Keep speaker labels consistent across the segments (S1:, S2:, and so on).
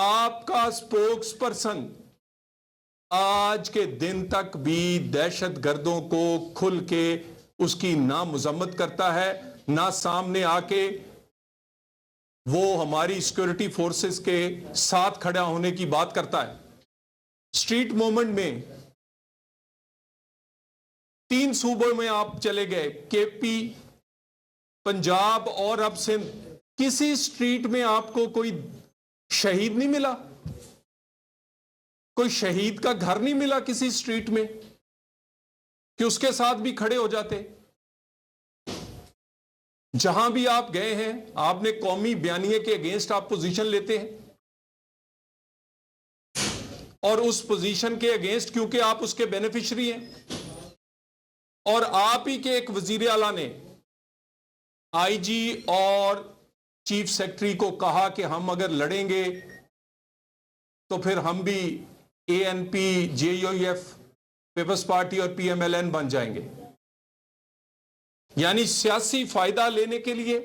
S1: آپ کا spokes person آج کے دن تک بھی دہشت گردوں کو کھل کے اس کی نہ مذمت کرتا ہے، نہ سامنے آ کے وہ ہماری سیکورٹی فورسز کے ساتھ کھڑا ہونے کی بات کرتا ہے۔ اسٹریٹ موومنٹ میں 3 صوبوں میں آپ چلے گئے، کے پی، پنجاب اور اب سندھ، کسی اسٹریٹ میں آپ کو کوئی شہید نہیں ملا، کوئی شہید کا گھر نہیں ملا کسی اسٹریٹ میں کہ اس کے ساتھ بھی کھڑے ہو جاتے۔ جہاں بھی آپ گئے ہیں، آپ نے قومی بیانیے کے اگینسٹ آپ پوزیشن لیتے ہیں، اور اس پوزیشن کے اگینسٹ کیونکہ آپ اس کے بینیفیشری ہیں، اور آپ ہی کے ایک وزیر اعلیٰ نے آئی جی اور چیف سیکرٹری کو کہا کہ ہم اگر لڑیں گے تو پھر ہم بھی A N P, J U F, Peoples Party اور پی ایم ایل این بن جائیں گے۔ یعنی سیاسی فائدہ لینے کے لیے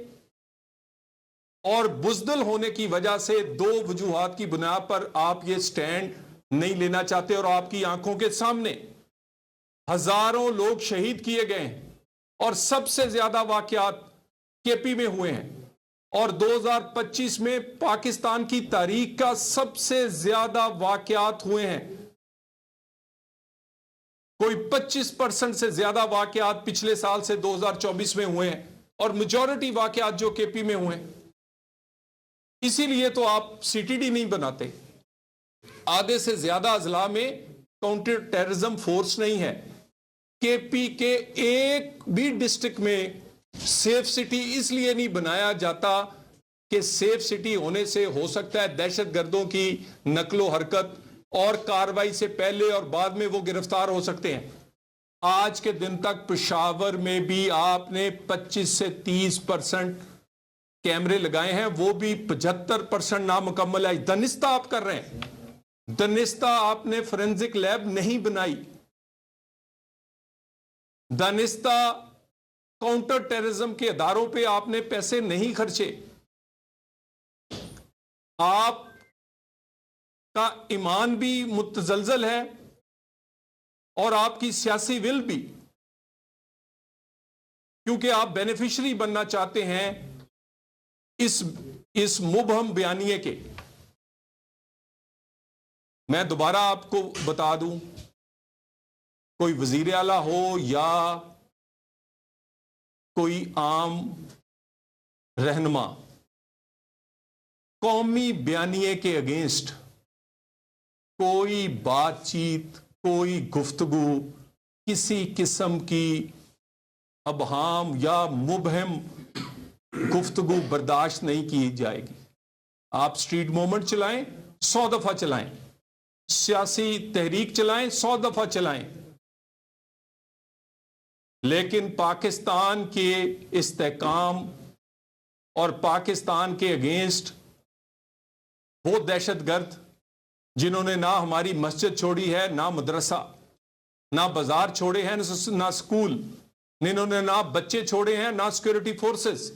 S1: اور بزدل ہونے کی وجہ سے 2 وجوہات کی بنیاد پر آپ یہ سٹینڈ نہیں لینا چاہتے، اور آپ کی آنکھوں کے سامنے ہزاروں لوگ شہید کیے گئے ہیں، اور سب سے زیادہ واقعات کے پی میں ہوئے ہیں، اور 2025 میں پاکستان کی تاریخ کا سب سے زیادہ واقعات ہوئے ہیں۔ کوئی 25% سے زیادہ واقعات پچھلے سال سے 2024 میں ہوئے ہیں، اور میجورٹی واقعات جو کے پی میں ہوئے ہیں۔ اسی لیے تو آپ سی ٹی ڈی نہیں بناتے۔ آدھے سے زیادہ اضلاع میں کاؤنٹر ٹیررزم فورس نہیں ہے۔ کے پی کے ایک بھی ڈسٹرکٹ میں سیف سٹی اس لیے نہیں بنایا جاتا کہ سیف سٹی ہونے سے ہو سکتا ہے دہشت گردوں کی نقل و حرکت اور کاروائی سے پہلے اور بعد میں وہ گرفتار ہو سکتے ہیں۔ آج کے دن تک پشاور میں بھی آپ نے 25 سے 30% کیمرے لگائے ہیں، وہ بھی 75% نامکمل ہے۔ دنستہ آپ کر رہے ہیں، دنستہ آپ نے فورینزک لیب نہیں بنائی، دانستہ کاؤنٹر ٹیررزم کے اداروں پہ آپ نے پیسے نہیں خرچے۔ آپ کا ایمان بھی متزلزل ہے اور آپ کی سیاسی ول بھی، کیونکہ آپ بینیفیشری بننا چاہتے ہیں اس مبہم بیانیے کے۔ میں دوبارہ آپ کو بتا دوں، کوئی وزیر اعلیٰ ہو یا کوئی عام رہنما، قومی بیانیے کے اگینسٹ کوئی بات چیت، کوئی گفتگو، کسی قسم کی ابہام یا مبہم گفتگو برداشت نہیں کی جائے گی۔ آپ سٹریٹ موومنٹ چلائیں، 100 دفعہ چلائیں، سیاسی تحریک چلائیں، 100 دفعہ چلائیں، لیکن پاکستان کے استحکام اور پاکستان کے اگینسٹ وہ دہشت گرد جنہوں نے نہ ہماری مسجد چھوڑی ہے، نہ مدرسہ، نہ بازار چھوڑے ہیں، نہ اسکول، جنہوں نے نہ بچے چھوڑے ہیں، نہ سیکورٹی فورسز،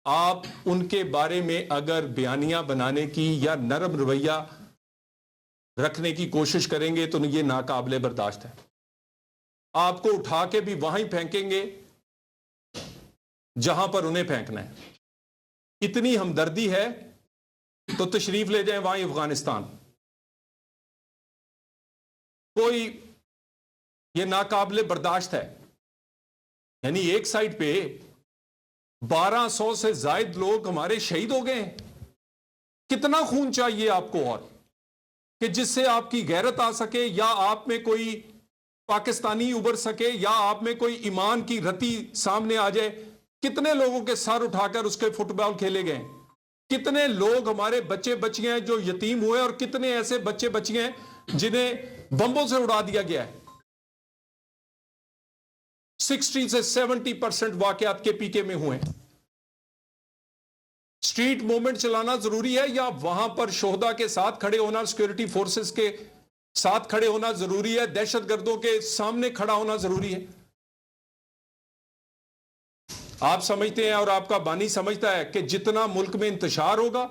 S1: آپ ان کے بارے میں اگر بیانیہ بنانے کی یا نرم رویہ رکھنے کی کوشش کریں گے تو یہ ناقابل برداشت ہے۔ آپ کو اٹھا کے بھی وہیں پھینکیں گے جہاں پر انہیں پھینکنا ہے۔ اتنی ہمدردی ہے تو تشریف لے جائیں وہیں افغانستان۔ کوئی یہ ناقابل برداشت ہے۔ یعنی ایک سائڈ پہ 1200 سے زائد لوگ ہمارے شہید ہو گئے ہیں۔ کتنا خون چاہیے آپ کو اور کہ جس سے آپ کی غیرت آ سکے، یا آپ میں کوئی پاکستانی ابھر سکے، یا آپ میں کوئی ایمان کی رتی سامنے آ جائے؟ کتنے لوگوں کے سر اٹھا کر اس کے فٹ بال کھیلے گئے، کتنے لوگ ہمارے بچے بچیاں ہیں جو یتیم ہوئے، اور کتنے ایسے بچے بچیاں ہیں جنہیں بمبوں سے اڑا دیا گیا ہے۔ 60 سے 70% واقعات کے پی کے میں ہوئے ہیں۔ سٹریٹ موومنٹ چلانا ضروری ہے، یا وہاں پر شہداء کے ساتھ کھڑے ہونا، سیکورٹی فورسز کے ساتھ کھڑے ہونا ضروری ہے، دہشت گردوں کے سامنے کھڑا ہونا ضروری ہے؟ آپ سمجھتے ہیں اور آپ کا بانی سمجھتا ہے کہ جتنا ملک میں انتشار ہوگا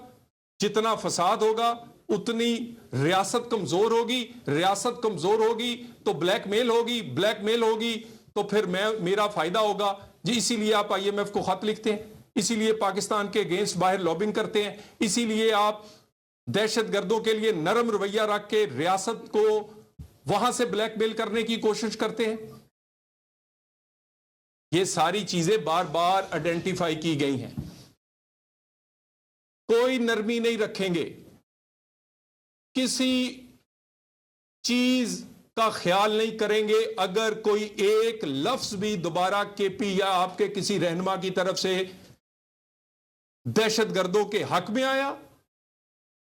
S1: जितना फसाद होगा उतनी रियासत कमजोर होगी, रियासत कमजोर होगी तो ब्लैकमेल होगी, ब्लैकमेल होगी तो फिर मेरा फायदा होगा जी। इसीलिए आप IMF को खत लिखते हैं, इसीलिए पाकिस्तान के अगेंस्ट बाहर लॉबिंग करते हैं, इसीलिए आप दहशतगर्दों के लिए नरम रवैया रख के रियासत को वहां से ब्लैकमेल करने की कोशिश करते हैं। ये सारी चीजें बार बार आइडेंटिफाई की गई हैं। कोई नरमी नहीं रखेंगे, किसी चीज का ख्याल नहीं करेंगे अगर कोई एक लफ्ज भी दोबारा KP या आपके किसी रहनुमा की तरफ से दहशतगर्दों के हक में आया,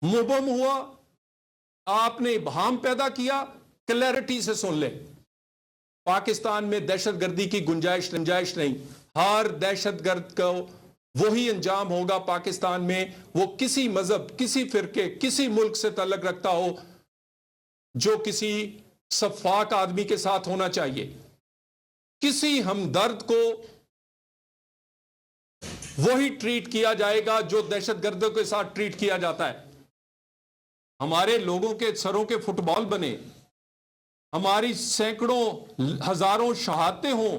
S1: मुबम हुआ, आपने इबहाम पैदा किया, क्लैरिटी से सुन ले, पाकिस्तान में दहशतगर्दी की गुंजाइश नहीं। हर दहशतगर्द को वही अंजाम होगा पाकिस्तान में, वो किसी मजहब, किसी फिरके, किसी मुल्क से ताल्लुक रखता हो, जो किसी सफाक आदमी के साथ होना चाहिए। किसी हमदर्द को वही ट्रीट किया जाएगा जो दहशतगर्दों के साथ ट्रीट किया जाता है। हमारे लोगों के सरों के फुटबॉल बने, हमारी सैकड़ों हजारों शहादतें हों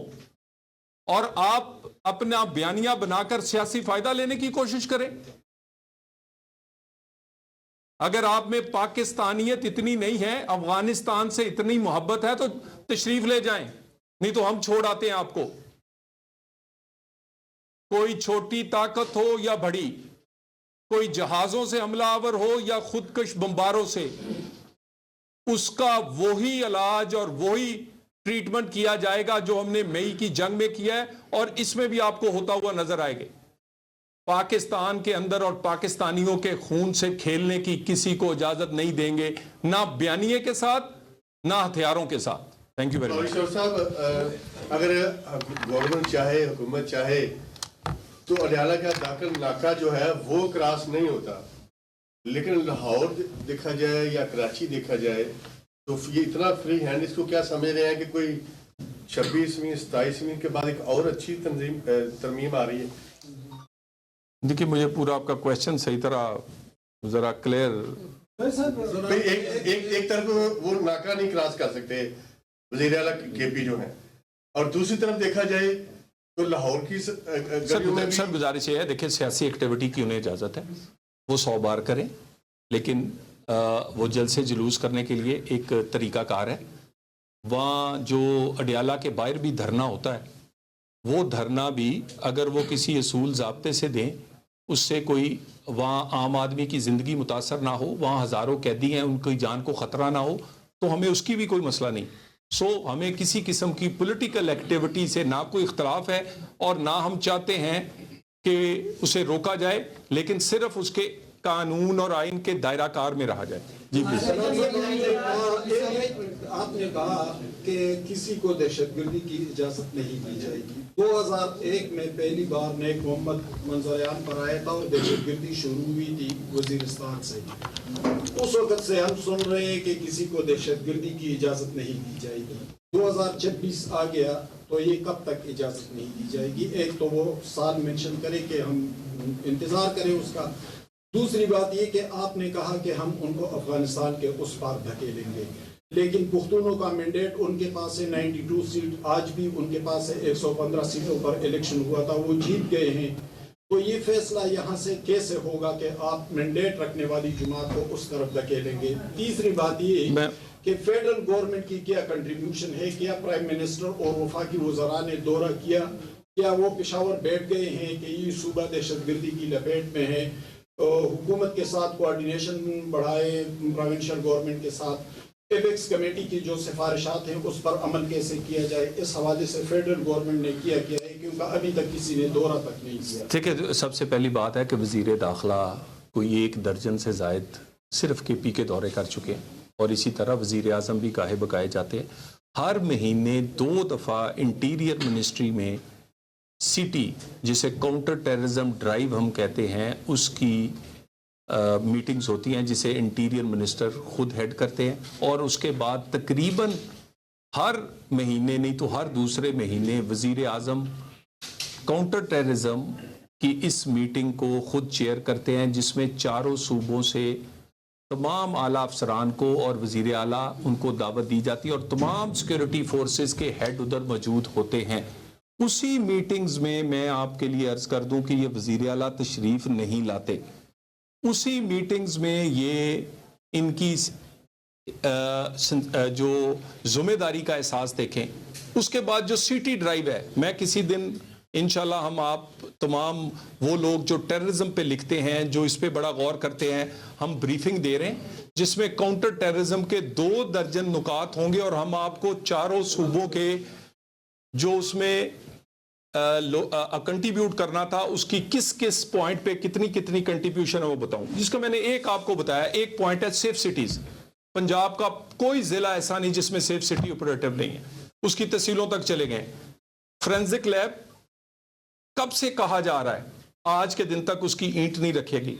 S1: और आप अपना बयानिया बनाकर सियासी फायदा लेने की कोशिश करें। अगर आप में पाकिस्तानियत इतनी नहीं है, अफगानिस्तान से इतनी मोहब्बत है तो तशरीफ ले जाएं, नहीं तो हम छोड़ आते हैं आपको। कोई छोटी ताकत हो या बड़ी, कोई जहाजों से हमलावर हो या खुदकश बमबारों से, उसका वही इलाज और वही ट्रीटमेंट किया जाएगा जो हमने मई की जंग में किया है, और इसमें भी आपको होता हुआ नजर आएगा। पाकिस्तान के अंदर और पाकिस्तानियों के खून से खेलने की किसी को इजाजत नहीं देंगे, ना बयानिए के साथ, ना हथियारों के साथ। Thank you very much.
S2: साहब, अगर गवर्नमेंट चाहे, हुकूमत चाहे तो अडयाला का दाखिल नाका जो है वो क्रॉस नहीं होता, लेकिन लाहौर देखा जाए या कराची देखा जाए तो ये इतना फ्री हैंड, इसको क्या समझ रहे हैं कि कोई 26वीं 27वीं के बाद एक और अच्छी तरमीम आ रही है?
S1: देखिए, मुझे पूरा आपका क्वेश्चन सही तरह जरा क्लियर।
S2: एक तरफ वो नाका नहीं क्रॉस कर सकते वज़ीर आला KP जो है, और दूसरी तरफ देखा जाए तो लाहौर की
S1: सर गुजारिश है, देखिए सियासी एक्टिविटी की उन्हें इजाज़त है, वो 100 बार करें, लेकिन वो जलसे जुलूस करने के लिए एक तरीक़ाकार है। वहाँ जो अडयाला के बाहर भी धरना होता है, वो धरना भी अगर वो किसी असूल ज़ाब्ते से दें, उससे कोई वहाँ आम आदमी की ज़िंदगी मुतासर ना हो, वहाँ हज़ारों कैदी हैं, उनकी जान को ख़तरा ना हो, तो हमें उसकी भी कोई मसला नहीं। हमें किसी किस्म की पॉलिटिकल एक्टिविटी से ना कोई इख्तलाफ है और ना हम चाहते हैं कि उसे रोका जाए, लेकिन सिर्फ उसके कानून और आइन के दायरा कार में रहा जाए। जी प्लीज।
S3: आपने कहा कि किसी को दहशतगर्दी की इजाजत नहीं दी जाएगी। 2001 में पहली बार नेक मोहम्मद मंजर-ए-आम पर आया था और दहशतगर्दी शुरू हुई थी वजीरिस्तान से। उस वक्त से हम सुन रहे हैं कि किसी को दहशतगर्दी की इजाजत नहीं दी जाएगी। 2026 आ गया तो ये कब तक इजाजत नहीं दी जाएगी? एक तो वो साल मेंशन करे कि हम इंतजार करें उसका। दूसरी बात ये कि आपने कहा कि हम उनको अफगानिस्तान के उस पार धकेलेंगे, लेकिन पुख्तूनों का मैंडेट उनके पास है 92 सीट, आज भी उनके पास है 115 सीटों पर इलेक्शन हुआ था, वो जीत गए हैं। तो ये फैसला यहाँ से कैसे होगा कि आप मैंडेट रखने वाली जमात को उस तरफ धकेलेंगे? तीसरी बात ये कि फेडरल गवर्नमेंट की क्या कंट्रीब्यूशन है? क्या प्राइम मिनिस्टर और वफाकी वज़रा ने दौरा किया? क्या वो पेशावर बैठ गए हैं कि ये सूबा दहशतगर्दी की लपेट में है? हुकूमत के साथ कोऑर्डिनेशन बढ़ाए, प्रोविंशियल गवर्नमेंट के साथ एपेक्स कमेटी की जो सिफारिशात हैं उस पर अमल कैसे किया जाए, इस हवाले से फेडरल गवर्नमेंट ने किया है, क्योंकि अभी तक किसी ने दौरा तक नहीं किया।
S1: ठीक है, सबसे पहली बात है कि वज़ीर दाखिला कोई 1 दर्जन से ज़ायद सिर्फ KP के दौरे कर चुके हैं, और इसी तरह वज़ीर आज़म भी गाहे बगाए जाते हैं। हर महीने 2 दफ़ा इंटीरियर मिनिस्ट्री में सिटी, जिसे काउंटर टेररिज्म ड्राइव हम कहते हैं, उसकी मीटिंग्स होती हैं जिसे इंटीरियर मिनिस्टर खुद हेड करते हैं, और उसके बाद तकरीबन हर महीने नहीं तो हर दूसरे महीने वज़ीर आज़म काउंटर टेररिज्म کہ اس میٹنگ کو خود چیئر کرتے ہیں، جس میں چاروں صوبوں سے تمام اعلیٰ افسران کو اور وزیر اعلیٰ ان کو دعوت دی جاتی ہے، اور تمام سیکورٹی فورسز کے ہیڈ ادھر موجود ہوتے ہیں۔ اسی میٹنگز میں میں آپ کے لیے عرض کر دوں کہ یہ وزیر اعلیٰ تشریف نہیں لاتے، اسی میٹنگز میں یہ ان کی جو ذمہ داری کا احساس دیکھیں۔ اس کے بعد جو سٹی ڈرائیو ہے، میں کسی دن انشاءاللہ ہم آپ تمام وہ لوگ جو ٹیررزم پہ لکھتے ہیں، جو اس پہ بڑا غور کرتے ہیں، ہم بریفنگ دے رہے ہیں جس میں کاؤنٹر ٹیررزم کے 2 درجن نکات ہوں گے، اور ہم آپ کو چاروں صوبوں کے جو اس میں کنٹریبیوٹ کرنا تھا اس کی کس کس پوائنٹ پہ کتنی کنٹریبیوشن ہے وہ بتاؤں، جس کا میں نے ایک آپ کو بتایا۔ ایک پوائنٹ ہے سیف سٹیز۔ پنجاب کا کوئی ضلع ایسا نہیں جس میں سیف سٹی آپریٹو نہیں ہے، اس کی تحصیلوں تک چلے گئے۔ فورینزک لیب کب سے کہا جا رہا ہے، آج کے دن تک اس کی اینٹ نہیں رکھے گی۔